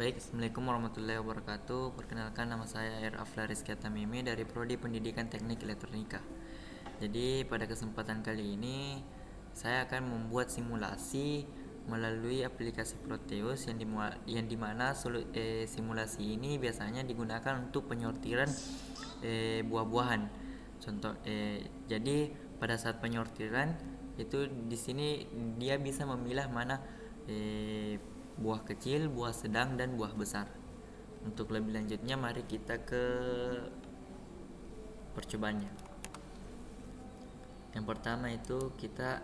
Baik, Assalamualaikum warahmatullahi wabarakatuh. Perkenalkan, nama saya R. Afla Rizky Tamimi dari Prodi Pendidikan Teknik Elektronika. Jadi pada kesempatan kali ini saya akan membuat simulasi melalui aplikasi Proteus yang dimana simulasi ini biasanya digunakan untuk penyortiran buah-buahan. Jadi pada saat penyortiran itu di sini dia bisa memilah mana eh, buah kecil, buah sedang, dan buah besar. Untuk lebih lanjutnya, mari kita ke percobaannya. Yang pertama itu kita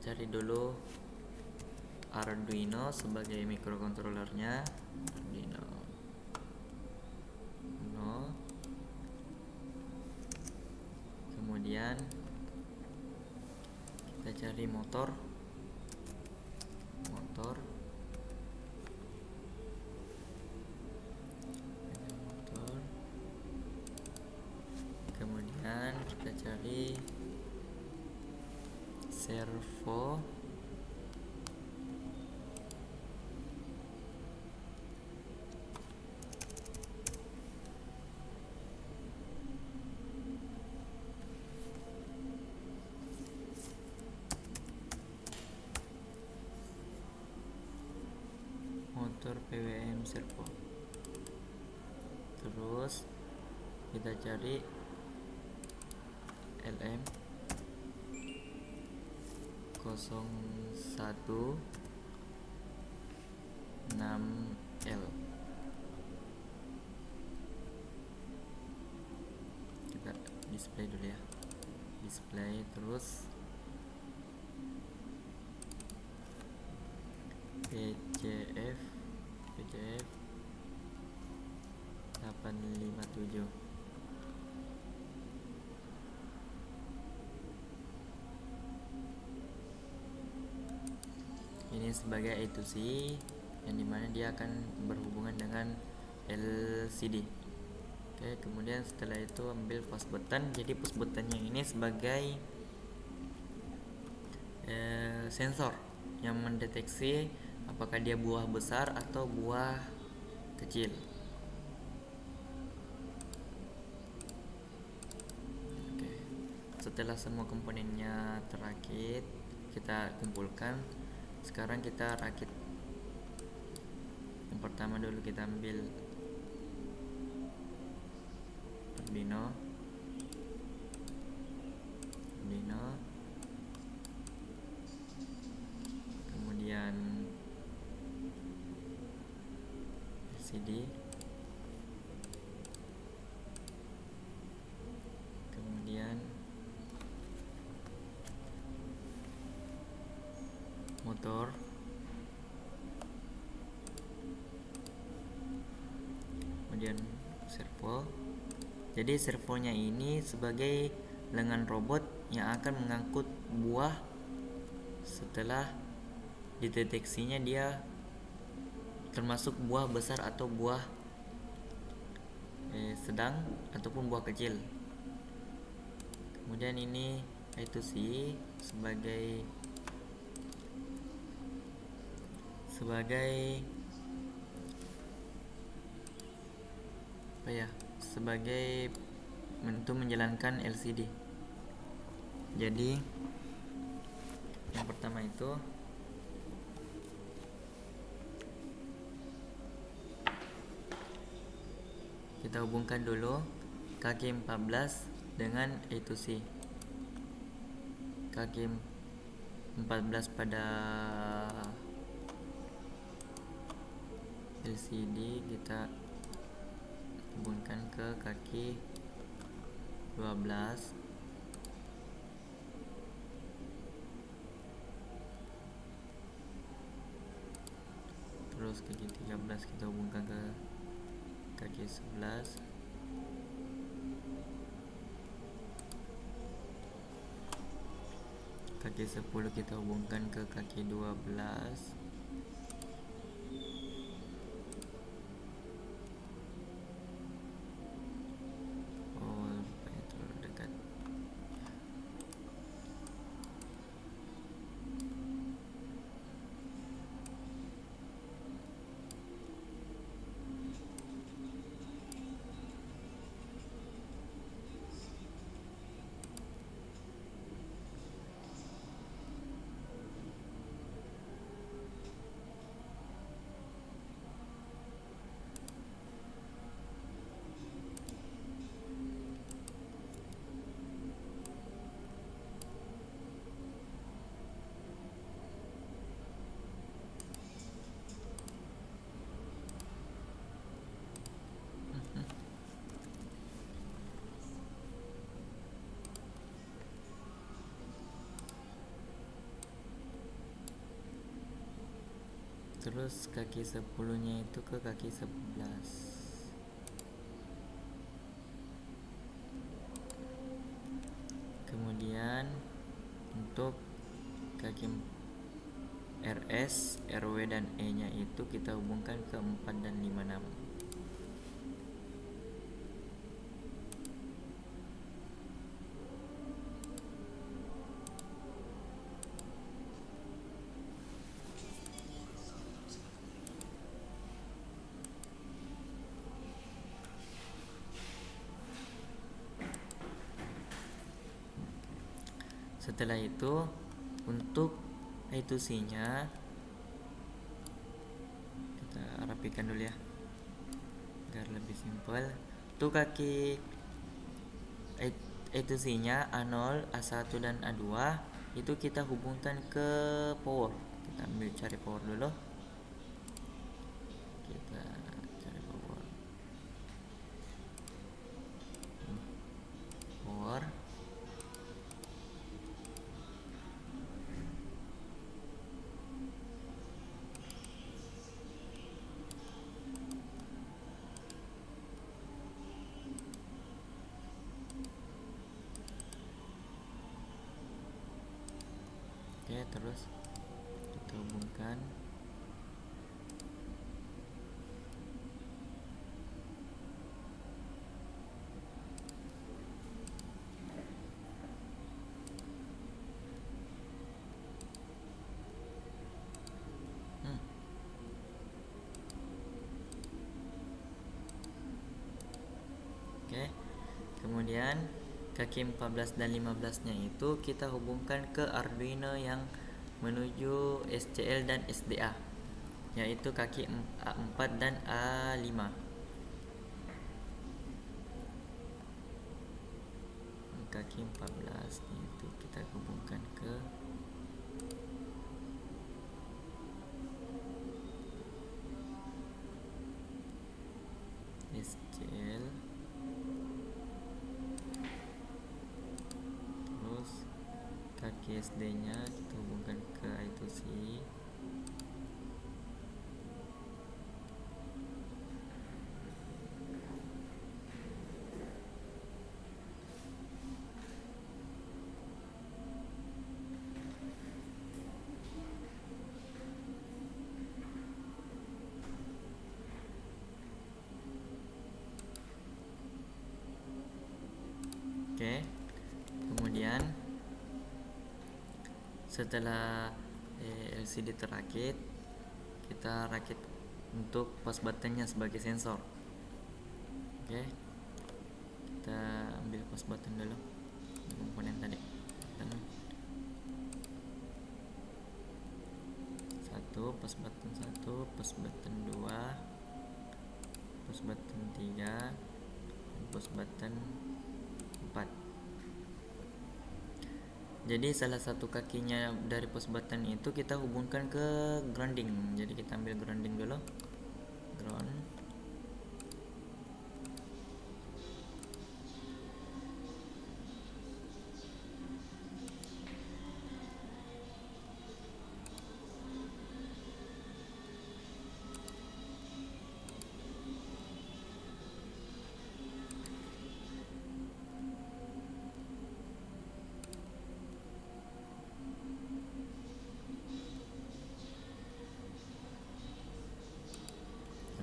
cari dulu Arduino sebagai microcontrollernya. Arduino no. Kemudian kita cari motor. Kemudian kita cari servo. Motor PWM servo. Terus kita cari LM 016L. Kita display dulu ya. Terus PCF 857. Ini sebagai I2C yang dimana dia akan berhubungan dengan LCD. Oke, kemudian setelah itu ambil push button. Jadi push buttonnya ini sebagai sensor yang mendeteksi apakah dia buah besar atau buah kecil. Oke. Setelah semua komponennya terakit, kita kumpulkan. Sekarang kita rakit. Yang pertama dulu kita ambil Arduino. Kemudian LCD. Kemudian motor. Kemudian servo. Jadi servonya ini sebagai lengan robot yang akan mengangkut buah setelah dideteksinya dia termasuk buah besar atau buah sedang ataupun buah kecil. Kemudian ini I2C sebagai untuk menjalankan LCD. Jadi yang pertama itu kita hubungkan dulu kaki 14 dengan I2C. Kaki 14 pada LCD kita hubungkan ke kaki 12. Terus kaki 13 kita hubungkan ke kaki 11. Kaki 10 kita hubungkan ke kaki 12. terus kaki 10-nya itu ke kaki 11. Kemudian untuk kaki RS, RW dan E nya itu kita hubungkan ke 4 dan 56. Setelah itu untuk I2C nya kita rapikan dulu ya agar lebih simpel. Untuk kaki I2C nya A0, A1 dan A2 itu kita hubungkan ke power. Kita ambil cari power dulu. Kita cari power. Power. Oke, terus kita hubungkan. Oke. Kemudian kaki 14 dan 15 nya itu kita hubungkan ke Arduino yang menuju SCL dan SDA, yaitu kaki A4 dan A5. Kaki 14 itu kita hubungkan ke SCL, terus kaki SD nya kita hubungkan ke I2C. Oke. Kemudian setelah LCD terakit, kita rakit untuk post buttonnya sebagai sensor. Oke, kita ambil post button dulu, komponen tadi. Satu, post button 1, post button 2, post button 3, post button 4. Jadi salah satu kakinya dari post button itu kita hubungkan ke grounding. Jadi kita ambil grounding dulu. Ground.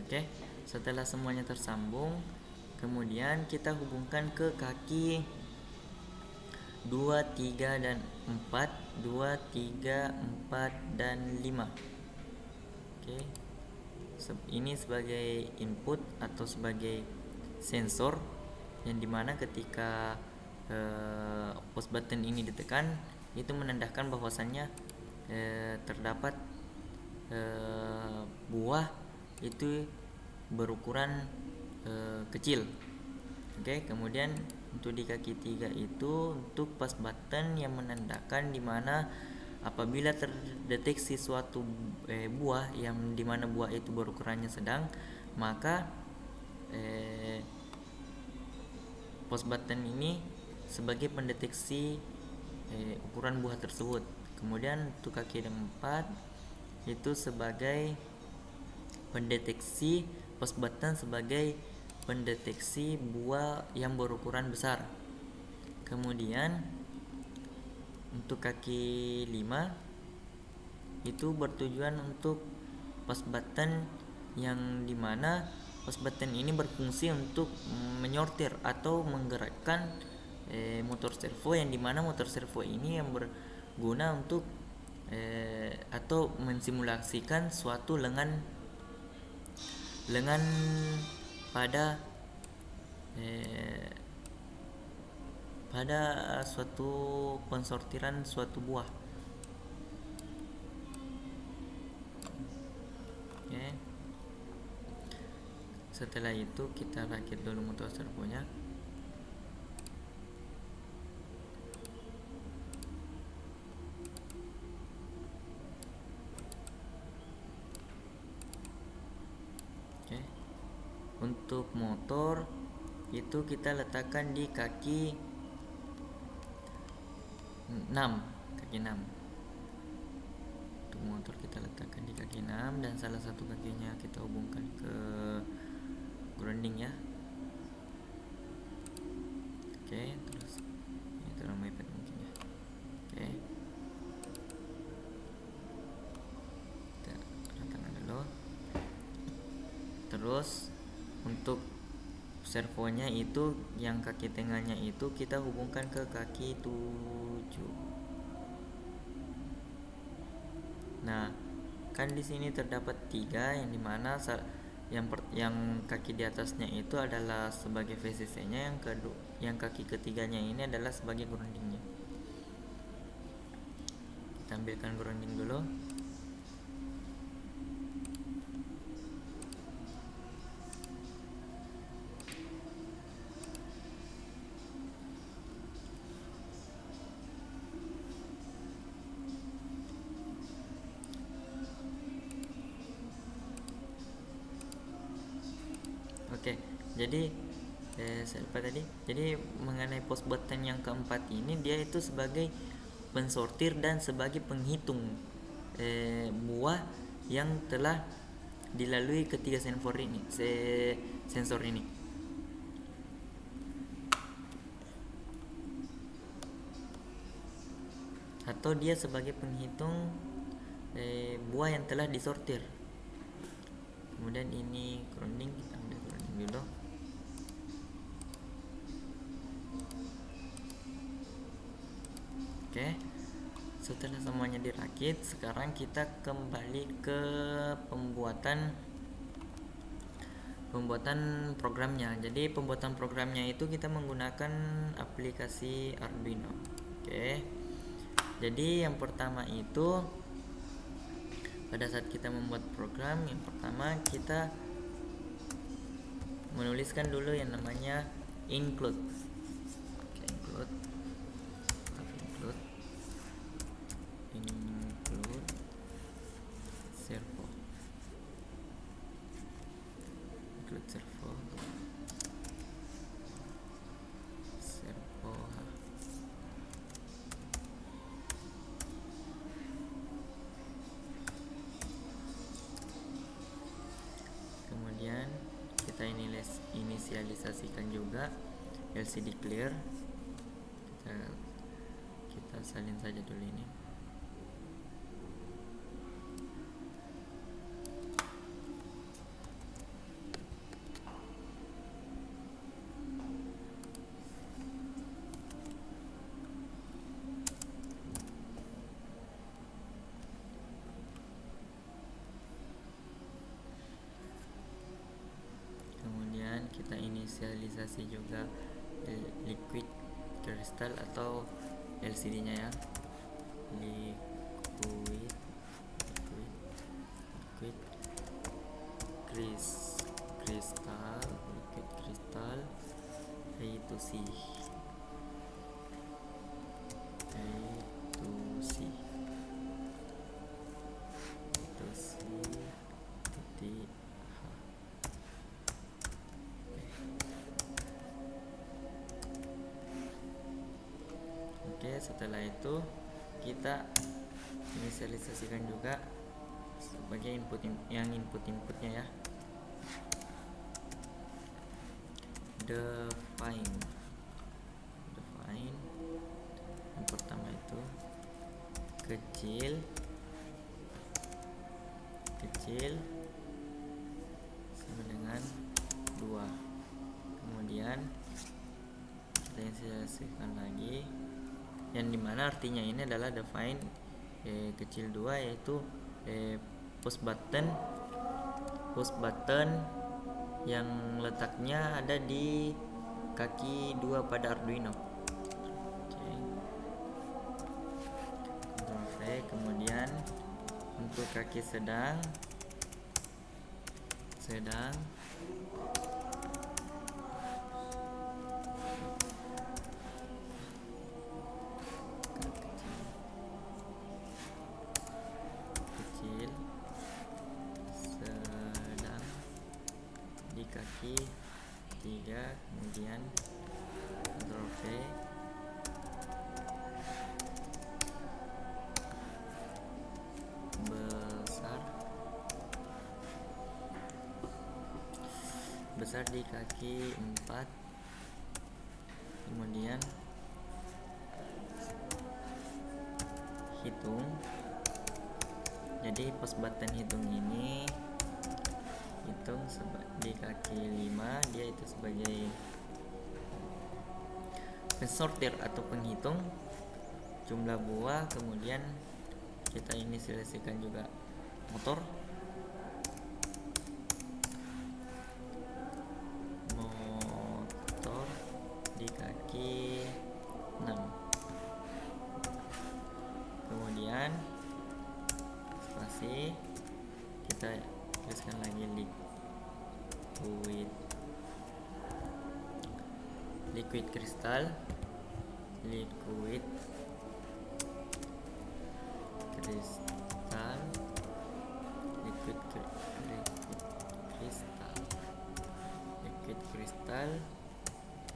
Oke, setelah semuanya tersambung, kemudian kita hubungkan ke kaki 2, 3 dan 4, 2, 3, 4 dan 5. Oke. Ini sebagai input atau sebagai sensor yang dimana ketika post button ini ditekan, itu menandakan bahwasannya terdapat buah itu berukuran kecil. Oke, kemudian untuk di kaki 3 itu untuk post button yang menandakan dimana apabila terdeteksi suatu buah yang dimana buah itu berukurannya sedang, maka post button ini sebagai pendeteksi ukuran buah tersebut. Kemudian untuk kaki 4 itu sebagai pendeteksi, post button sebagai pendeteksi buah yang berukuran besar. Kemudian untuk kaki 5 itu bertujuan untuk post button yang dimana post button ini berfungsi untuk menyortir atau menggerakkan motor servo, yang dimana motor servo ini yang berguna untuk atau mensimulasikan suatu lengan pada pada suatu pensortiran suatu buah. Oke. Setelah itu kita rakit dulu motor servonya. Oke. Untuk motor itu kita letakkan di kaki 6. Untuk motor kita letakkan di kaki 6 dan salah satu kakinya kita hubungkan ke grounding ya. Oke, terus ini terlalu mepet mungkin ya. Oke, kita ratakan dulu. Terus untuk servonya itu yang kaki tengahnya itu kita hubungkan ke kaki 7. Nah, kan di sini terdapat 3 yang dimana yang kaki di atasnya itu adalah sebagai VCC-nya, yang kaki ketiganya ini adalah sebagai groundingnya. Kita ambilkan grounding dulu. Oke, jadi saya lupa tadi. Jadi mengenai post button yang keempat ini, dia itu sebagai pensortir dan sebagai penghitung buah yang telah dilalui ketiga sensor ini. Atau dia sebagai penghitung buah yang telah disortir. Kemudian ini grounding, kita ambil grounding dulu. Oke, setelah semuanya dirakit, sekarang kita kembali ke pembuatan programnya. Jadi pembuatan programnya itu kita menggunakan aplikasi Arduino. Oke, jadi yang pertama itu pada saat kita membuat program, yang pertama kita menuliskan dulu yang namanya include. Oke, include servo. Kemudian kita inisialisasikan juga LCD clear. Kita salin saja dulu ini. Kita inisialisasi juga liquid crystal atau LCD-nya ya. Liquid crystal A to C. Oke, setelah itu kita inisialisasikan juga sebagai inputnya ya. Define yang pertama itu kecil sama dengan 2. Kemudian kita inisialisasikan lagi, yang dimana artinya ini adalah define kecil 2, yaitu push button yang letaknya ada di kaki 2 pada Arduino. Ctrl V. Kemudian untuk kaki sedang kecil sedang di kaki 3, kemudian Ctrl V. besar di kaki 4, kemudian hitung. Jadi push button hitung ini hitung di kaki 5, dia itu sebagai pensortir atau penghitung jumlah buah. Kemudian kita inisialisasikan juga motor di kaki 6. Kemudian spasi, kita tuliskan lagi liquid crystal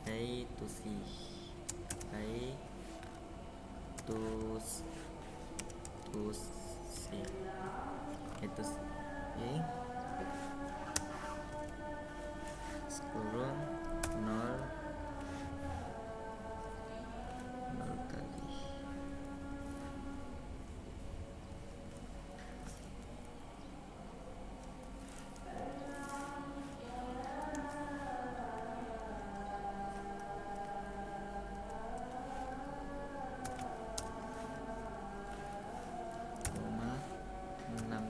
A to C, itu kurung 0 kali. Koma 16,2.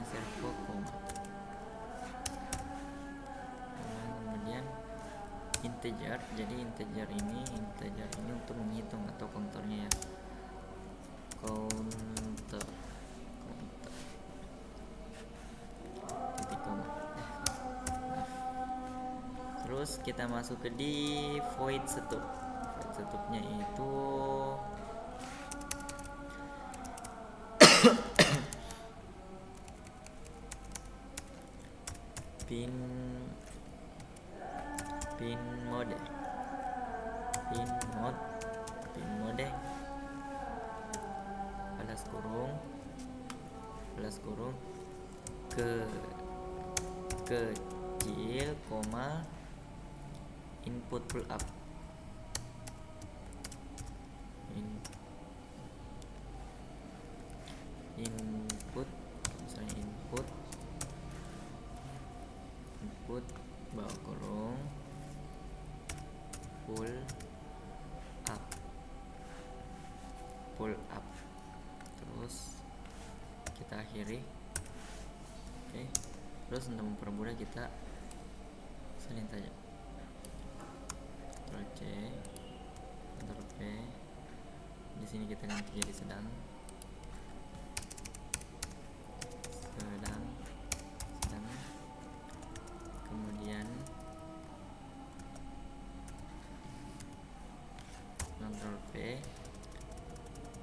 Servo koma. Kemudian integer, jadi integer ini untuk menghitung atau counternya ya. Counter titik koma. Terus kita masuk ke di void setupnya itu pin mode balas kurung kecil, koma input pull up. Input misalnya input bawah kurung pull up, terus kita akhiri. Oke. Terus untuk mempermudah kita salin saja. Ctrl C, Ctrl V. Di sini kita ganti jadi sedang.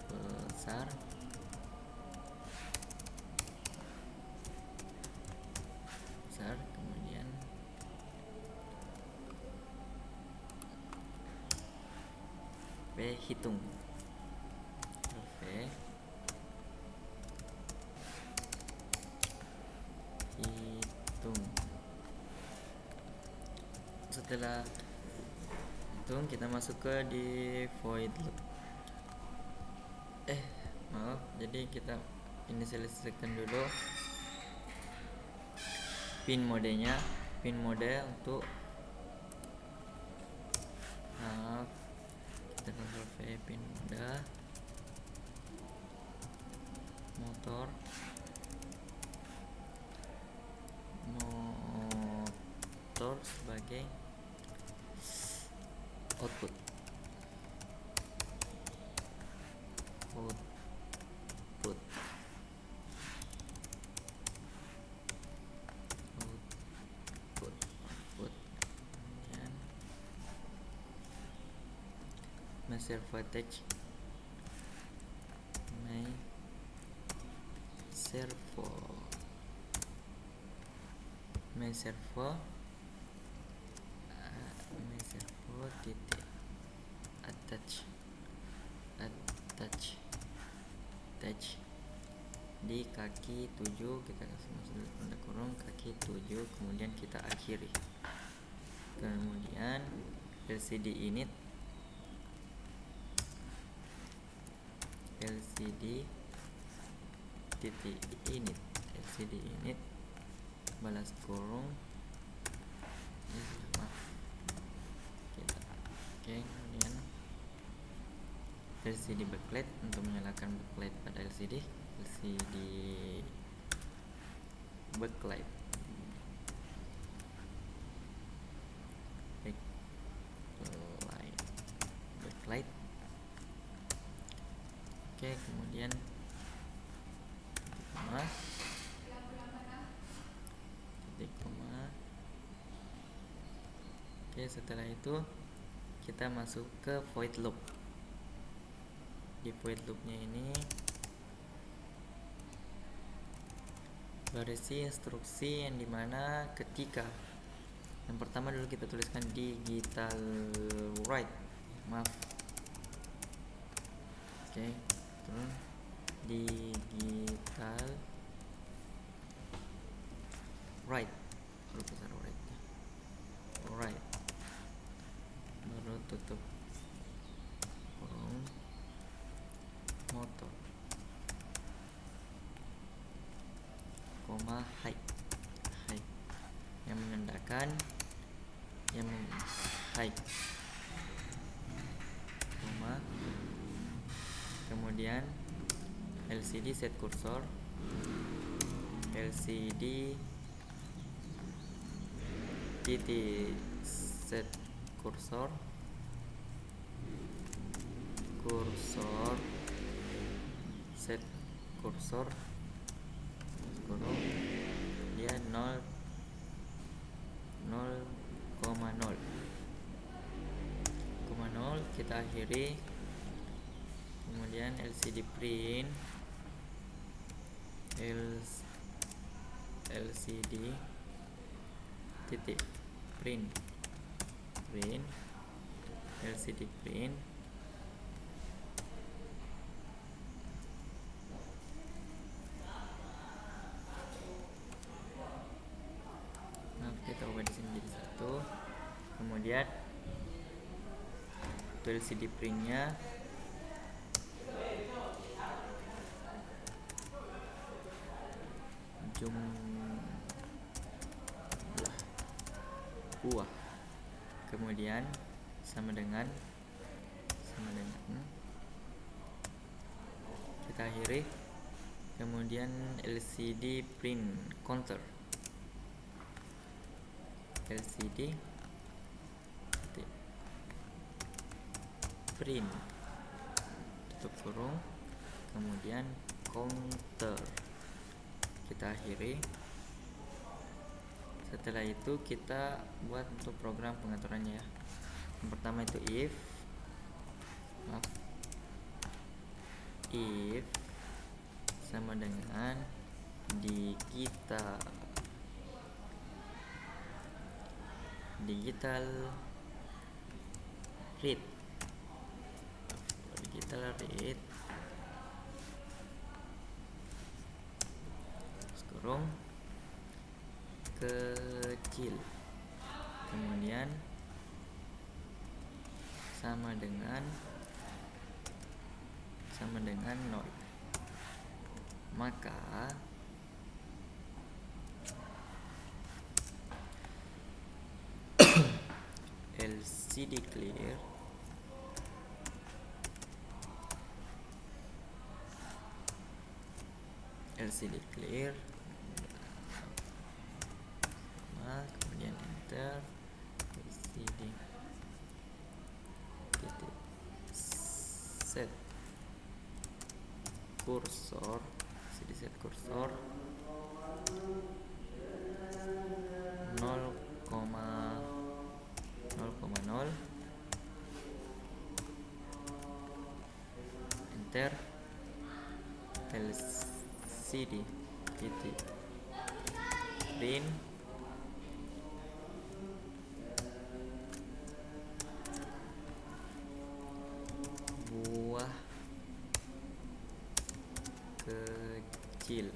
besar kemudian V hitung V hitung. Setelah hitung kita masuk ke di void loop. Maaf, jadi kita inisialisasikan dulu pin modenya, pin mode untuk kita kontrol V pin mode motor sebagai output kemudian servo attach servo titik attach di kaki 7, kita kasih masuk tanda kurung kaki 7, kemudian kita akhiri. Kemudian LCD init balas kurung kemudian LCD backlight untuk menyalakan backlight pada LCD backlight kemudian titik koma. Setelah itu kita masuk ke void loop. Di void loopnya ini berisi instruksi yang dimana ketika yang pertama dulu kita tuliskan digital write, terus digital write baru tutup kurung motor koma high yang menandakan high koma, kemudian LCD set cursor titik set cursor set cursor dia 0,0 kita akhiri. Kemudian LCD print titik print LCD print kita ubah di sini jadi 1. Kemudian LCD printnya jumlah buah, kemudian sama dengan kita akhiri. Kemudian LCD print counter print tutup kurung, kemudian counter kita akhiri. Setelah itu kita buat untuk program pengaturannya ya. Yang pertama itu if if sama dengan digital read kurung kecil, kemudian sama dengan 0, maka LCD clear kemudian enter LCD set kursor 0,0 enter LCD titik print buah kecil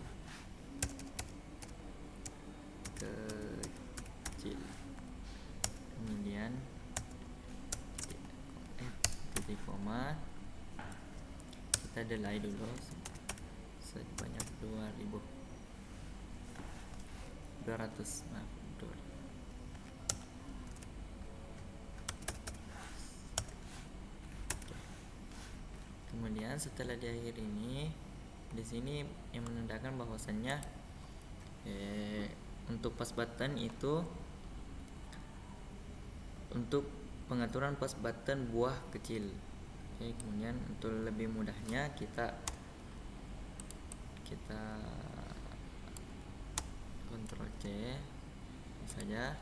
kemudian titik koma, kita delay dulu sebanyak 2.200 betul. Kemudian setelah di akhir ini, di sini yang menandakan bahwasannya untuk pas button itu untuk pengaturan pas button buah kecil. Oke, kemudian untuk lebih mudahnya kita Ctrl C saja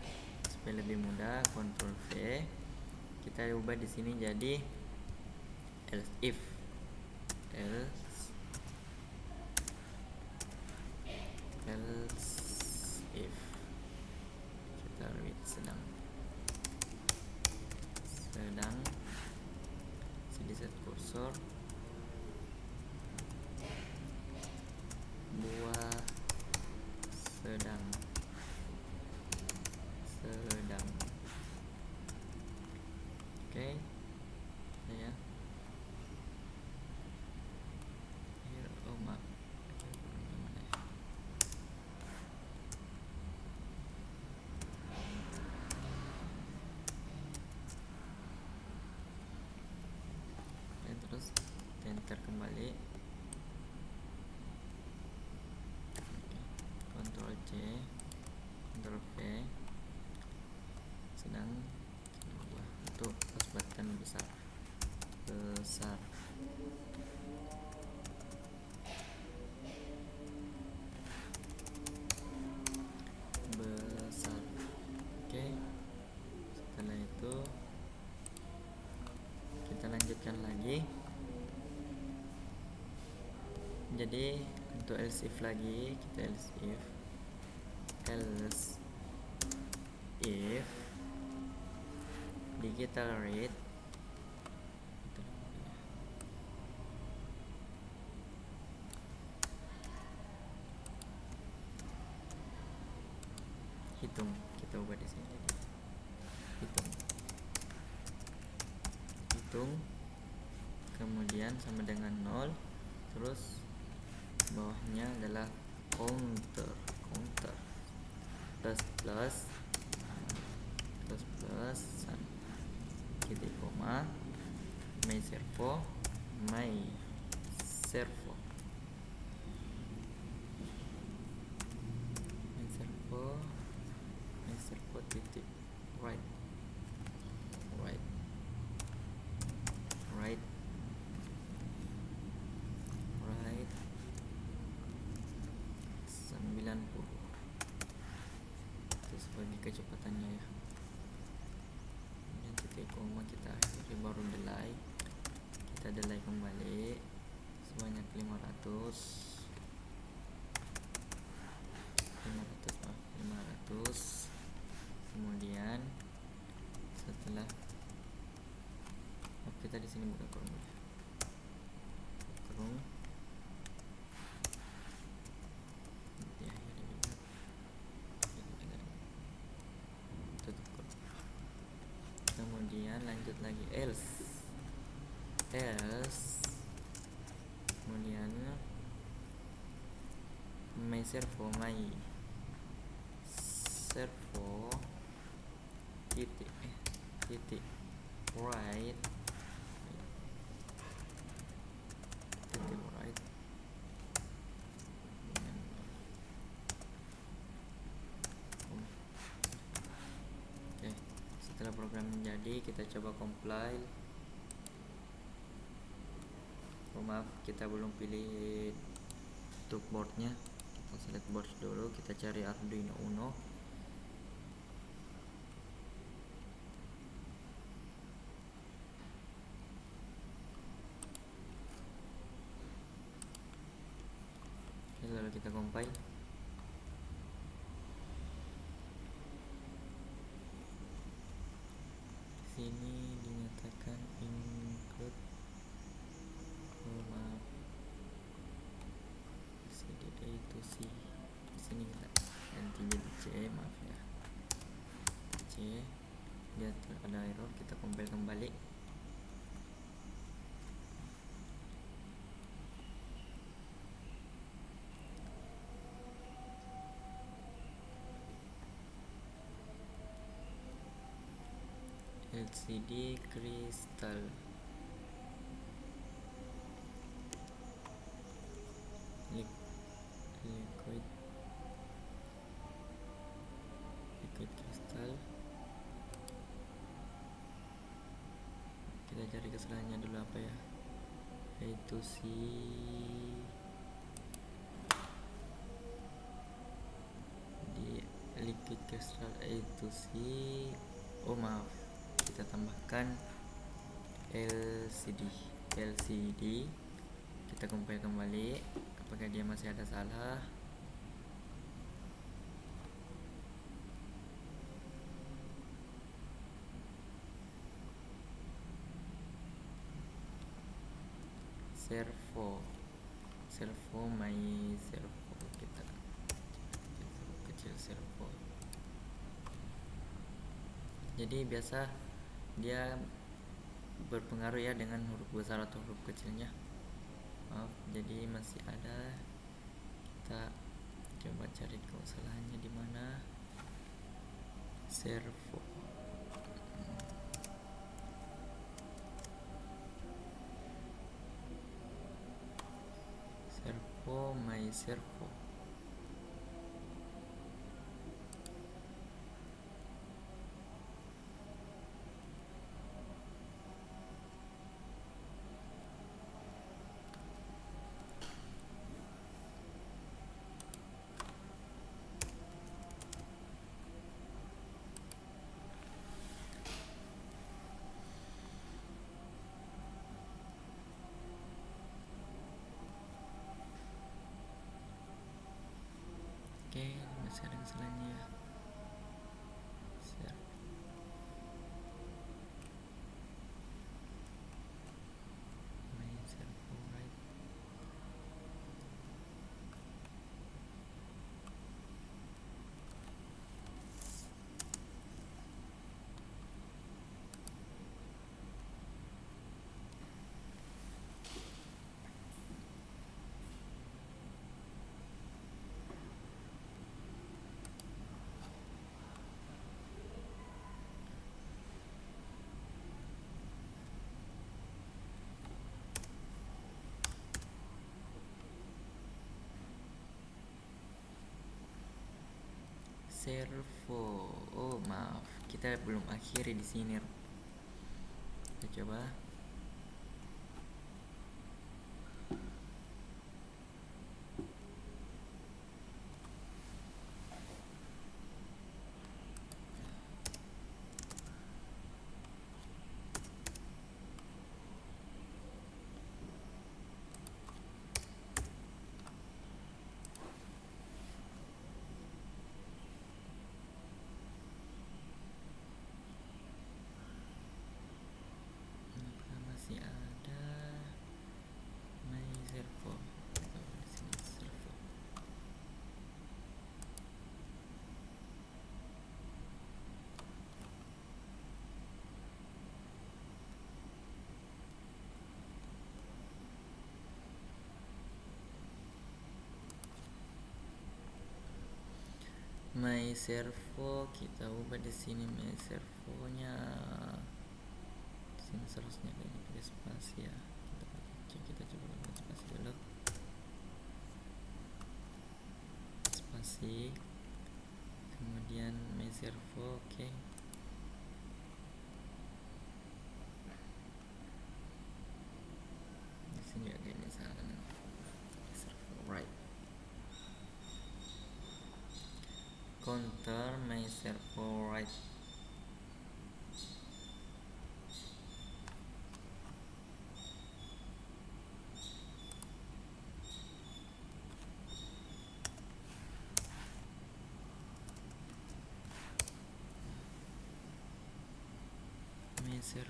supaya lebih mudah. Ctrl V, kita ubah di sini jadi else if kita read sedang sini set kursor buah sedang oke ya. Terus enter kembali, Ctrl C Ctrl V sedang untuk pas button besar oke. Setelah itu kita lanjutkan lagi. Jadi untuk else if lagi, kita else if digital read hitung, kita ubah di sini hitung kemudian sama dengan 0, terus bawahnya adalah counter plus titik koma my servo titik right 90, itu sebagai kecepatannya ya. Kemudian titik koma kita akhiri, baru delay kembali sebanyak 500 kemudian setelah kita di sini buka kurung tutup kurung, kemudian lanjut lagi else kemudian my servo titik right oke. Setelah program menjadi, kita coba compile. Maaf, kita belum pilih untuk boardnya. Kita select board dulu, kita cari Arduino Uno. Lalu kita compile. Sini dinyatakan include CDA to C. Sini kita ganti jadi C, maaf ya, C. Dia ada error, kita compile kembali. LCD crystal liquid crystal. Kita cari kesalahannya dulu apa ya, yaitu si di liquid crystal itu si maaf, kita tambahkan LCD. Kita compile kembali, apakah dia masih ada salah. servo my servo, kita kecil servo. Jadi biasa dia berpengaruh ya dengan huruf besar atau huruf kecilnya. Maaf, jadi masih ada. Kita coba cari kesalahannya di mana. Servo my servo. Oke, masih ada kesalahannya ya. Servo. Oh maaf, kita belum akhiri di sini. Kita coba. my servo kita ubah di sini. My servonya di sini seharusnya kayaknya pakai spasi ya. Kita coba pakai spasi dulu. Spasi, kemudian my servo. Oke. Di sini juga kayaknya salah. My servo, right. Counter my servo right. My servo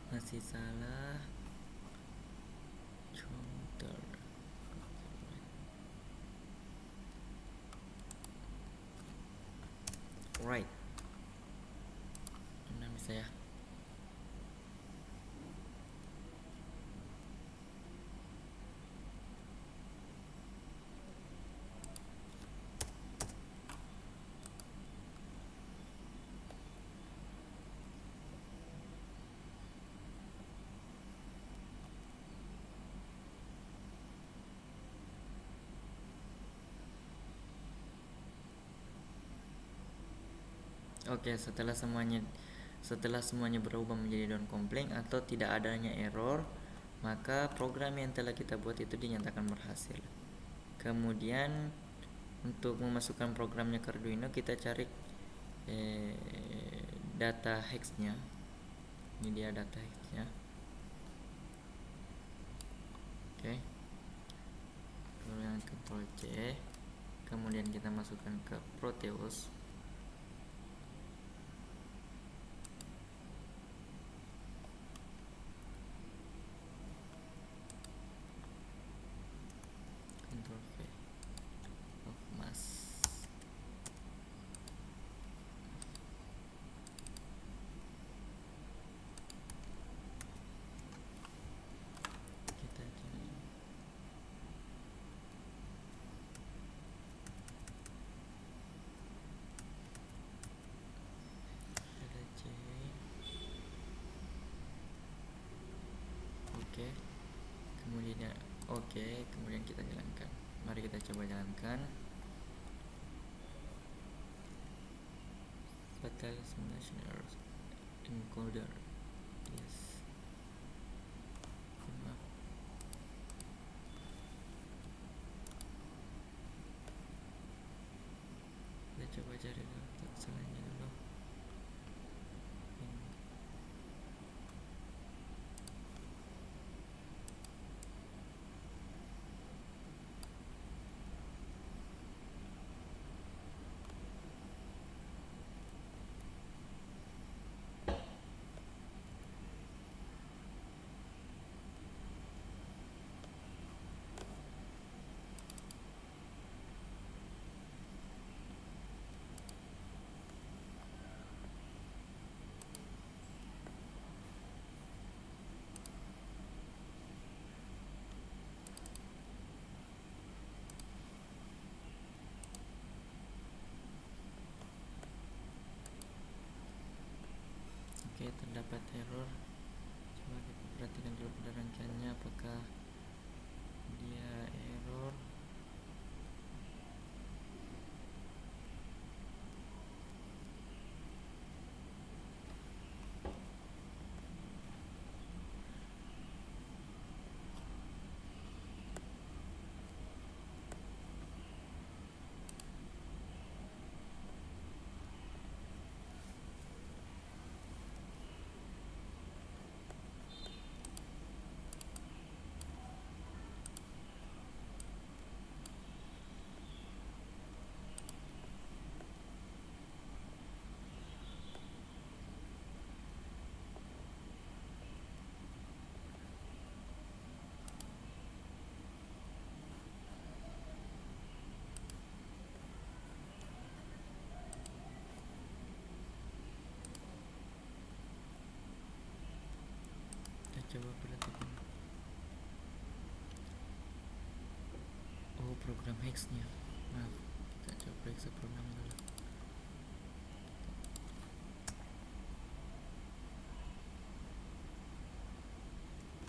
masih salah. Counter right. Nah, bisa ya. Oke, setelah semuanya berubah menjadi don't complain atau tidak adanya error, maka program yang telah kita buat itu dinyatakan berhasil. Kemudian untuk memasukkan programnya ke Arduino, kita cari data hexnya. Ini dia data hexnya. Oke. Kemudian Ctrl C. Kemudian kita masukkan ke Proteus. Ctrl V. Of mask. Kita cari. Ada C. Oke. Kemudian kita jalankan. Mari kita coba jalankan. Fatal simulation errors encoder. Yes. Kita coba cari dulu kesalahannya dulu. Oke, terdapat error. Coba kita perhatikan dulu pada rangkaiannya apakah dia error. Coba perhatikan. Oh, program Hex-nya. Maaf, kita coba periksa program dulu.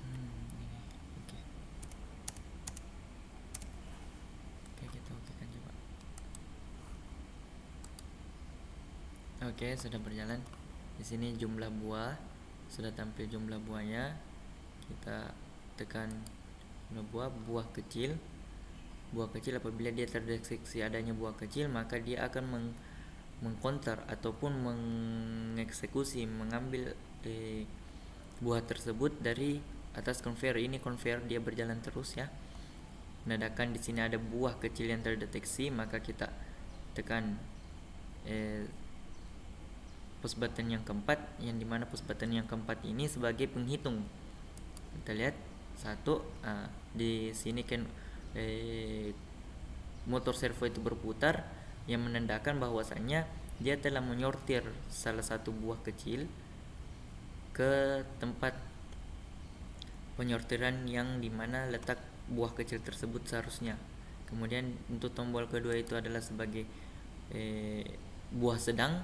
Ini. Oke. Oke, kita okekan coba. Oke, sudah berjalan. Di sini jumlah buah sudah tampil, jumlah buahnya. Kita tekan buah kecil. Buah kecil apabila dia terdeteksi adanya buah kecil, maka dia akan mengcounter ataupun mengeksekusi, mengambil buah tersebut dari atas conveyor. Ini conveyor dia berjalan terus ya. Menandakan di sini ada buah kecil yang terdeteksi, maka kita tekan push button yang keempat, yang dimana push button yang keempat ini sebagai penghitung. Kita lihat satu, di sini kan motor servo itu berputar, yang menandakan bahwasannya dia telah menyortir salah satu buah kecil ke tempat penyortiran yang dimana letak buah kecil tersebut seharusnya. Kemudian untuk tombol kedua itu adalah sebagai buah sedang.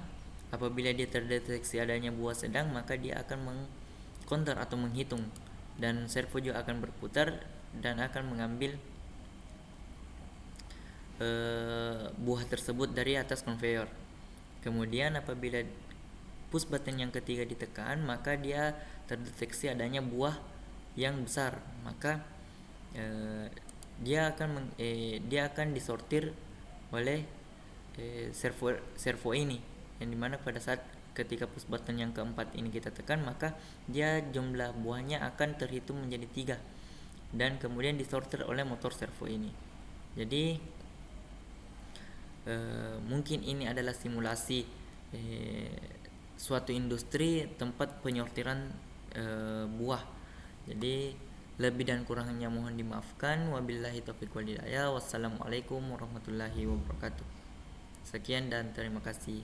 Apabila dia terdeteksi adanya buah sedang, maka dia akan mengcounter atau menghitung, dan servo juga akan berputar dan akan mengambil buah tersebut dari atas conveyor. Kemudian apabila push button yang ketiga ditekan, maka dia terdeteksi adanya buah yang besar, maka dia akan disortir oleh servo ini, yang dimana pada saat ketika push button yang keempat ini kita tekan, maka dia jumlah buahnya akan terhitung menjadi 3 dan kemudian disortir oleh motor servo ini. Jadi mungkin ini adalah simulasi suatu industri tempat penyortiran buah. Jadi lebih dan kurangnya mohon dimaafkan. Wabillahi taufiq wal hidayah. Wassalamualaikum warahmatullahi wabarakatuh. Sekian dan terima kasih.